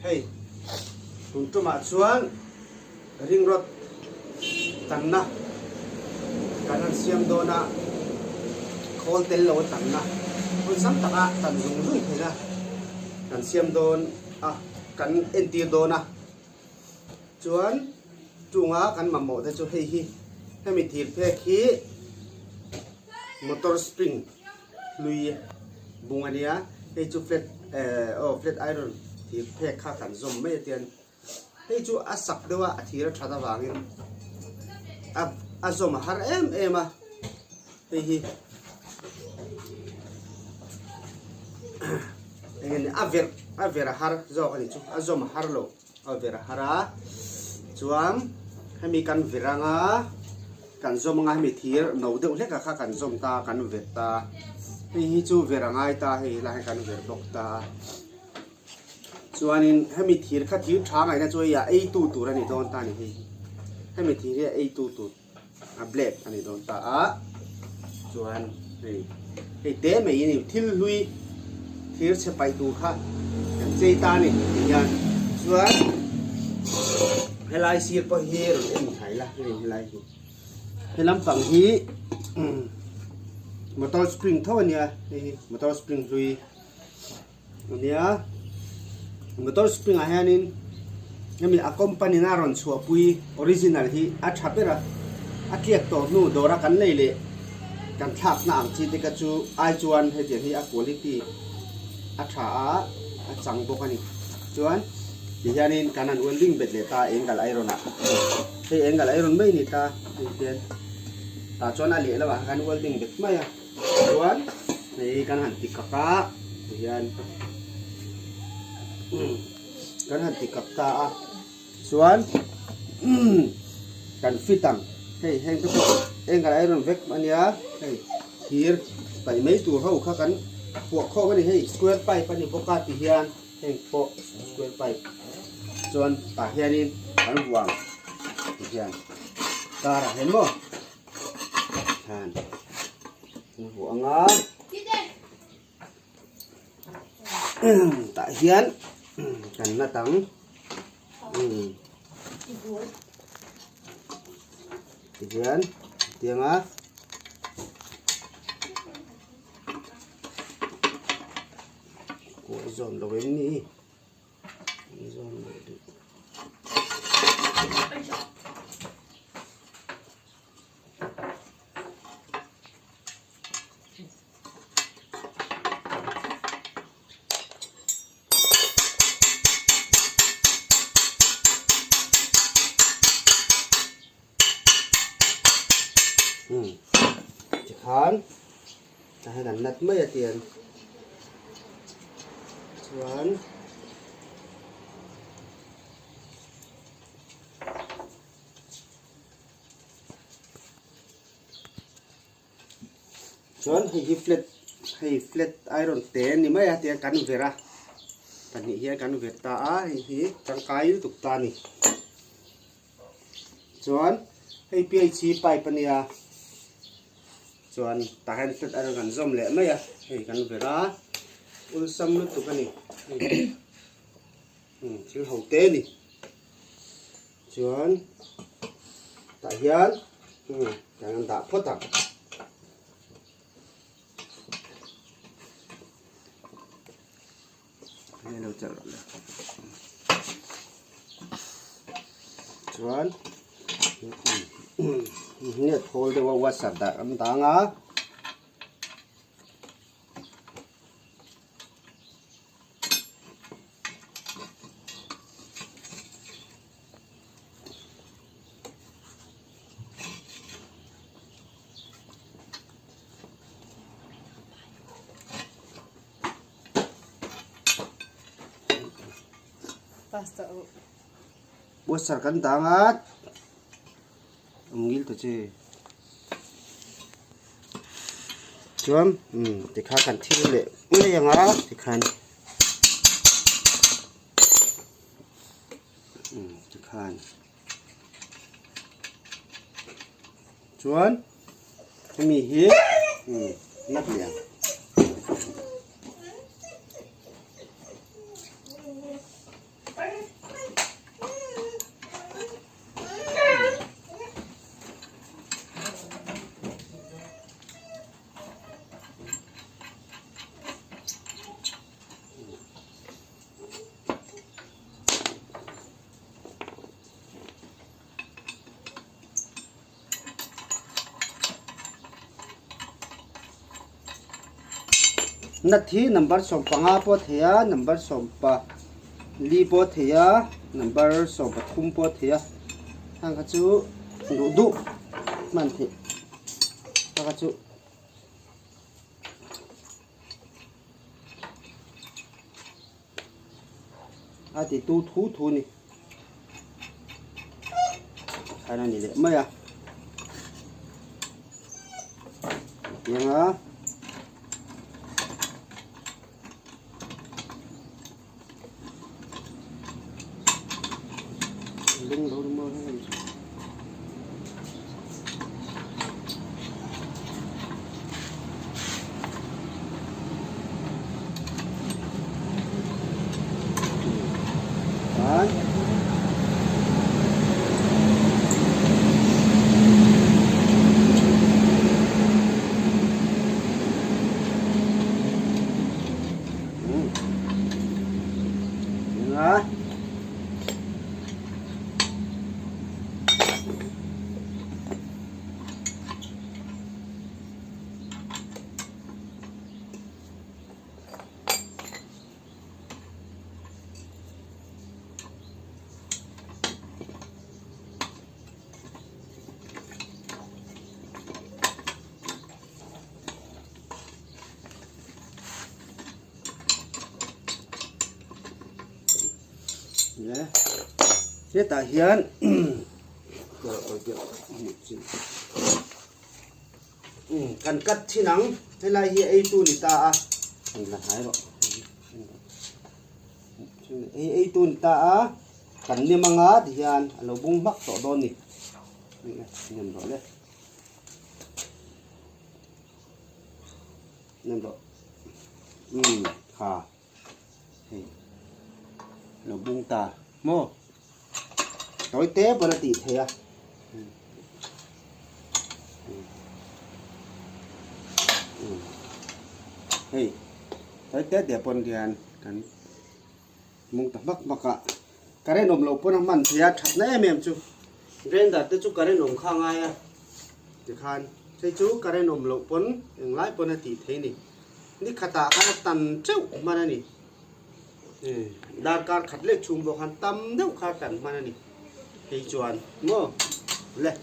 hey untuk macuan ring road tanah kanan siam dona khol tel lo tanah pun sam taka tan dung lui thena kan siam don kan enti dona chuan chunga kan mammo te chu hei hi hemi thil phek hi motor spring lui bungania hei chu flat iron thil phek kha kan zom me tian hei chu asak dewa athira thada wangin azom har em a hei hi engin aver har zo ani chu azom har lo aver hara chuam hemi kan viranga kan zom nga hemi thir no deuh hleka kha kan zom ta kan vet ta hi chu virangai ta hi la kan ver bok ta chuanin hemi thir kha thir tha ngai na chu ya ei tu tur ani don ta ni hi hemi thir ya ei tu a black ani don ta a chuan hei te me ni thil hlui thir che pai tu kha kan chei ta ni yan chuan helai sir po hi ron em thai la helai hi helam pang hi motor spring thaw ania motor spring hlui ania motor spring a hianin yami a company na ron chua pui original hi a thapera a kiak to nu dora kan leile kan thak na ang chi te ka chu ai chuan he je hi a quality a tha a chang bok ani chuan hianin kanan welding bet le ta angle iron a he angle iron mai ni ta tian ta chuan a le lawa kan welding bet mai a chuan nei kan han ti kaka hian kan han ti kap ta a chuan kan fitang hei heng to angle iron vek mania hei hir pai mai tur ho kha kan puak kho ani hei square pipe ani boka ti hian heng po square pipe chuan ta hianin kan buang hian tara hen mo han buanga ta hian kan na tang hian tianga ko zon lo ni zon lo khan ta hay gần nát mấy tiền chuan hay flat iron ten ni mấy tiền cắn vera cắn ni hian cắn vera ta hi cắn cái tục ta ni chuan hay PHC pipe nia chuan ta han flat iron kan zom le mai a hei kan vera ul sam nu tu kani thil ho te ni chuan ta hian kan da phota này đâu chợ rồi chuan nhiệt hồi được vào sạch đã âm táng á buat sarkan tangat umgil tu je chuan tikha kan thil le nge yanga tikhan tikhan chuan mi hi nắp liang นัดที่นัมเบอร์ส่งปังอาปอเทียนัมเบอร์ส่งปะลีปอเทียนัมเบอร์ส่งปะทุ่มปอเทียทางกระจูดูดุมันเถอะทางกระจูอาทิตย์ทูนี่อันนั้นนี่เลยไม่อะยังอ่ะดึงดูมาให้เนี่ยแต่เฮียนกันกัดที่หนังให้ไล่เฮียไอ้ตัวนี่ตาอ่ะมันหายหรอกไอ้ตัวนี่ตาอ่ะกันเนี่ยมังอาที่เฮียนเราบุ้งมักต่อโดนนี่นี่ไงเงินต่อเลยเงินต่อค่ะเราบุ้งตาโม่tối té bữa nó tỉ thế à hey tối té để bồn điền kan mung ta bak baka kare nom lo pon man thia that na em chu ren da te chu kare nom khang ai a ti khan sei chu kare nom lo pon eng lai pon ti the ni ni khata ka tan cheu mana ni dar kar khat le chung bo khan tam deu kha tan mana ni Hei chuan, ngô, lệ.